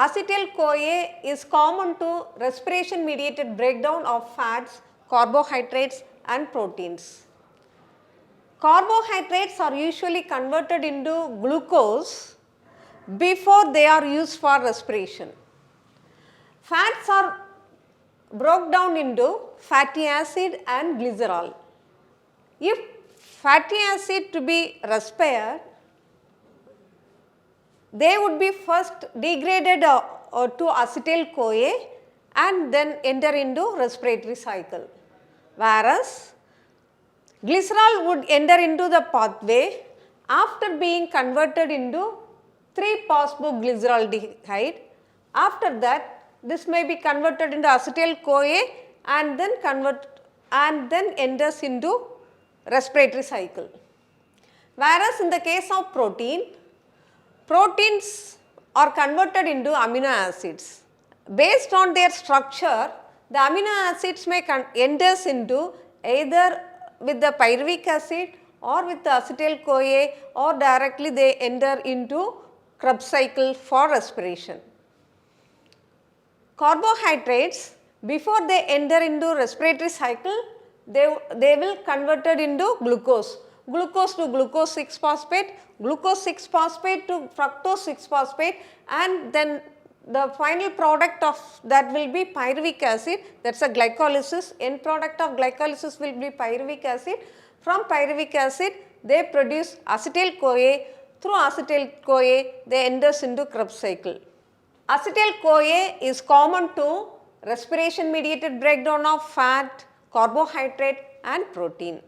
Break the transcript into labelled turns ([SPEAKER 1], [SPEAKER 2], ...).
[SPEAKER 1] Acetyl CoA is common to respiration mediated breakdown of fats, carbohydrates and proteins. Carbohydrates are usually converted into glucose before they are used for respiration. Fats are broke down into fatty acid and glycerol. If fatty acid to be respired, they would be first degraded to acetyl CoA and then enter into respiratory cycle. Whereas glycerol would enter into the pathway after being converted into 3-phosphoglyceraldehyde. After that, this may be converted into acetyl CoA and then enters into respiratory cycle. Whereas in the case of proteins are converted into amino acids. Based on their structure, the amino acids may enters into either with the pyruvic acid or with the acetyl CoA, or directly they enter into Krebs cycle for respiration. Carbohydrates, before they enter into respiratory cycle, they will converted into glucose to glucose 6-phosphate, glucose 6-phosphate to fructose 6-phosphate, and then the final product of that will be pyruvic acid, that is a glycolysis. End product of glycolysis will be pyruvic acid. From pyruvic acid they produce acetyl CoA, through acetyl CoA they enters into Krebs cycle. Acetyl CoA is common to respiration mediated breakdown of fat, carbohydrate and protein.